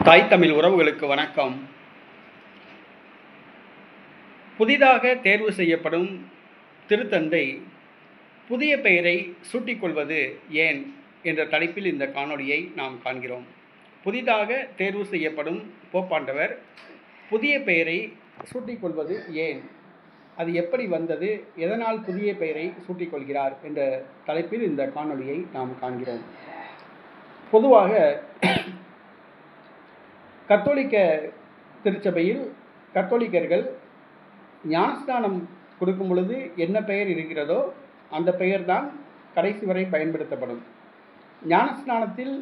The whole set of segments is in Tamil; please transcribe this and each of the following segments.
தாய் தமிழ் உறவுகளுக்கு வணக்கம். புதிதாக தேர்வு செய்யப்படும் திருத்தந்தை புதிய பெயரை சூட்டிக்கொள்வது ஏன் என்ற தலைப்பில் இந்த காணொளியை நாம் காண்கிறோம். புதிதாக தேர்வு செய்யப்படும் போப்பாண்டவர் புதிய பெயரை சூட்டிக்கொள்வது ஏன், அது எப்படி வந்தது, எதனால் புதிய பெயரை சூட்டிக்கொள்கிறார் என்ற தலைப்பில் இந்த காணொளியை நாம் காண்கிறோம். பொதுவாக கத்தோலிக்க திருச்சபையில் கத்தோலிக்கர்கள் ஞானஸ்நானம் கொடுக்கும் பொழுது என்ன பெயர் இருக்கிறதோ அந்த பெயர் தான் கடைசி வரை பயன்படுத்தப்படும். ஞானஸ்நானத்தில்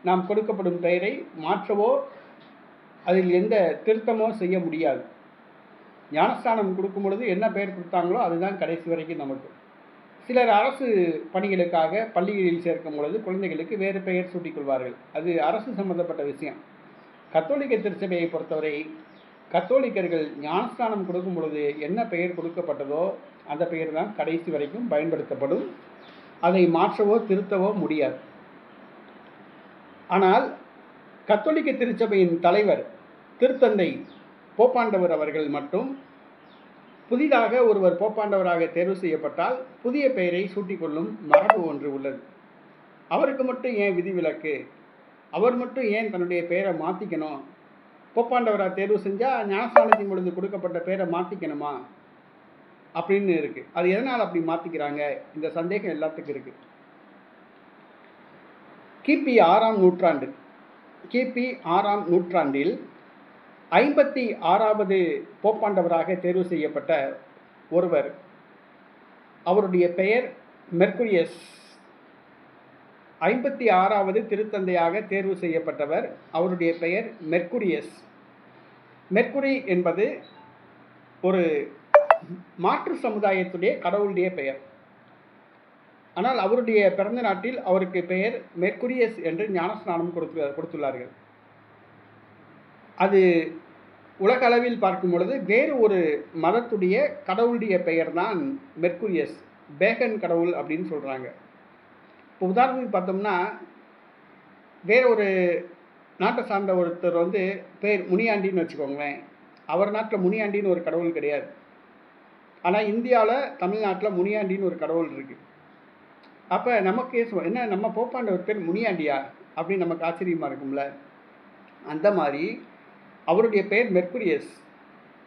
நாம் கொடுக்கப்படும் பெயரை மாற்றவோ அதில் எந்த திருத்தமோ செய்ய முடியாது. ஞானஸ்நானம் கொடுக்கும் பொழுது என்ன பெயர் கொடுத்தாங்களோ அதுதான் கடைசி வரைக்கும் நமக்கு. சிலர் அரசு பணிகளுக்காக பள்ளிகளில் சேர்க்கும் பொழுது குழந்தைகளுக்கு வேறு பெயர் சூட்டிக்கொள்வார்கள். அது அரசு சம்பந்தப்பட்ட விஷயம். கத்தோலிக்க திருச்சபையை பொறுத்தவரை கத்தோலிக்கர்கள் ஞானஸ்நானம் கொடுக்கும் பொழுது என்ன பெயர் கொடுக்கப்பட்டதோ அந்த பெயர் தான் கடைசி வரைக்கும் பயன்படுத்தப்படும். அதை மாற்றவோ திருத்தவோ முடியாது. ஆனால் கத்தோலிக்க திருச்சபையின் தலைவர் திருத்தந்தை போப்பாண்டவர் அவர்கள் மட்டும் புதிதாக ஒருவர் போப்பாண்டவராக தேர்வு செய்யப்பட்டால் புதிய பெயரை சூட்டிக்கொள்ளும் மரபு ஒன்று உள்ளது. அவருக்கு மட்டும் ஏன் விதிவிலக்கு? அவர் மட்டும் ஏன் தன்னுடைய பெயரை மாற்றிக்கணும்? போப்பாண்டவராக தேர்வு செஞ்சால் ஞானஸ்நானத்தின் பொழுது கொடுக்கப்பட்ட பெயரை மாற்றிக்கணுமா அப்படின்னு இருக்குது. அது எதனால் அப்படி மாற்றிக்கிறாங்க? இந்த சந்தேகம் எல்லாத்துக்கும் இருக்குது. கிபி 6ஆம் நூற்றாண்டில் 56வது போப்பாண்டவராக தேர்வு செய்யப்பட்ட ஒருவர், அவருடைய பெயர் மெர்க்குரியஸ். 56வது திருத்தந்தையாக தேர்வு செய்யப்பட்டவர், அவருடைய பெயர் மெர்க்குரியஸ். மெர்க்குரி என்பது ஒரு மாற்று சமுதாயத்துடைய கடவுளுடைய பெயர். ஆனால் அவருடைய பிறந்த நாட்டில் அவருக்கு பெயர் மெர்க்குரியஸ் என்று ஞானஸ்நானம் கொடுத்துள்ளார்கள். அது உலக அளவில் பார்க்கும் பொழுது வேறு ஒரு மதத்துடைய கடவுளுடைய பெயர் தான் மெர்க்குரியஸ், பேகன் கடவுள் அப்படின்னு சொல்கிறாங்க. இப்போ உதாரணத்துக்கு பார்த்தோம்னா, வேற ஒரு நாட்டை சார்ந்த ஒருத்தர் பேர் முனியாண்டின்னு வச்சுக்கோங்களேன். அவர் நாட்டில் முனியாண்டின்னு ஒரு கடவுள் கிடையாது. ஆனால் இந்தியாவில் தமிழ்நாட்டில் முனியாண்டின்னு ஒரு கடவுள் இருக்குது. அப்போ நமக்கு என்ன, நம்ம போப்பாண்டவர் பேர் முனியாண்டியா அப்படின்னு நமக்கு ஆச்சரியமாக இருக்கும்ல. அந்த மாதிரி அவருடைய பெயர் மெர்க்குரியஸ்.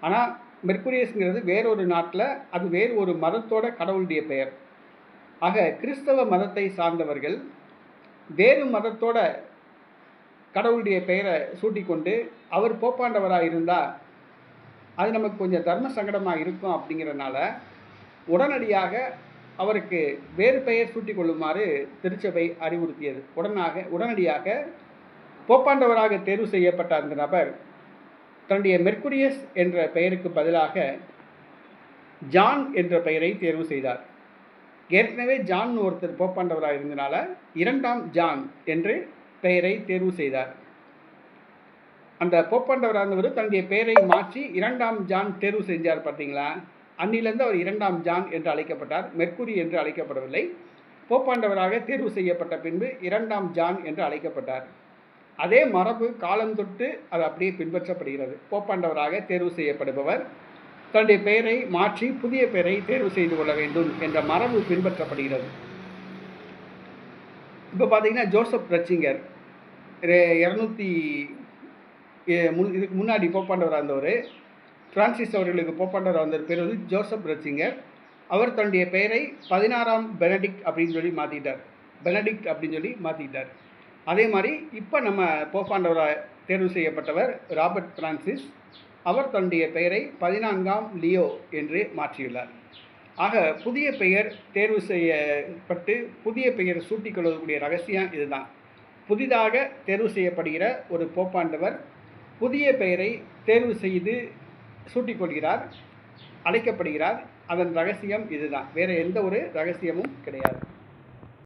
ஆனால் மெர்க்குரியஸ்ங்கிறது வேறொரு நாட்டில் அது வேறு ஒரு மதத்தோட கடவுளுடைய பெயர். ஆக கிறிஸ்தவ மதத்தை சார்ந்தவர்கள் வேறு மதத்தோட கடவுளுடைய பெயரை சூட்டிக்கொண்டு அவர் போப்பாண்டவராக இருந்தால் அது நமக்கு கொஞ்சம் தர்ம சங்கடமாக இருக்கும். அப்படிங்கிறனால உடனடியாக அவருக்கு வேறு பெயர் சூட்டிக்கொள்ளுமாறு திருச்சபை அறிவுறுத்தியது. உடனடியாக போப்பாண்டவராக தேர்வு செய்யப்பட்ட அந்த நபர் தன்னுடைய மெர்க்குரியஸ் என்ற பெயருக்கு பதிலாக ஜான் என்ற பெயரை தேர்வு செய்தார். ஏற்கனவே ஜான் ஒருத்தர் போப்பாண்டவராக இருந்தனால 2ஆம் ஜான் என்று பெயரை தேர்வு செய்தார். அந்த போப்பாண்டவராக இருந்தவர் தன்னுடைய பெயரை மாற்றி 2ஆம் ஜான் தேர்வு செஞ்சார். பார்த்தீங்களா? அன்னிலிருந்து அவர் 2ஆம் ஜான் என்று அழைக்கப்பட்டார், மெர்க்குரி என்று அழைக்கப்படவில்லை. போப்பாண்டவராக தேர்வு செய்யப்பட்ட பின்பு 2ஆம் ஜான் என்று அழைக்கப்பட்டார். அதே மரபு காலந்தொட்டு அது அப்படியே பின்பற்றப்படுகிறது. போப்பாண்டவராக தேர்வு செய்யப்படுபவர் தன்னுடைய பெயரை மாற்றி புதிய பெயரை தேர்வு செய்து கொள்ள வேண்டும் என்ற மரபு பின்பற்றப்படுகிறது. இப்போ பார்த்தீங்கன்னா ஜோசப் ரட்சிங்கர் 200 இதுக்கு முன்னாடி போப்பாண்டவராக இருந்தவர், பிரான்சிஸ் அவர்களுக்கு போப்பாண்டவராக வந்த பேர் ஜோசப் ரட்சிங்கர். அவர் தன்னுடைய பெயரை 16ஆம் பெனடிக்ட் அப்படின்னு சொல்லி மாற்றிட்டார். அதே மாதிரி இப்போ நம்ம போப்பாண்டவராக தேர்வு செய்யப்பட்டவர் ராபர்ட் பிரான்சிஸ். அவர் தன்னுடைய பெயரை 14ஆம் லியோ என்று மாற்றியுள்ளார். ஆக புதிய பெயர் தேர்வு செய்யப்பட்டு புதிய பெயர் சூட்டிக்கொள்ளக்கூடிய ரகசியம் இதுதான். புதிதாக தேர்வு செய்யப்படுகிற ஒரு போப்பாண்டவர் புதிய பெயரை தேர்வு செய்து சூட்டிக்கொள்கிறார், அழைக்கப்படுகிறார். அதன் ரகசியம் இதுதான். வேறு எந்த ஒரு ரகசியமும் கிடையாது.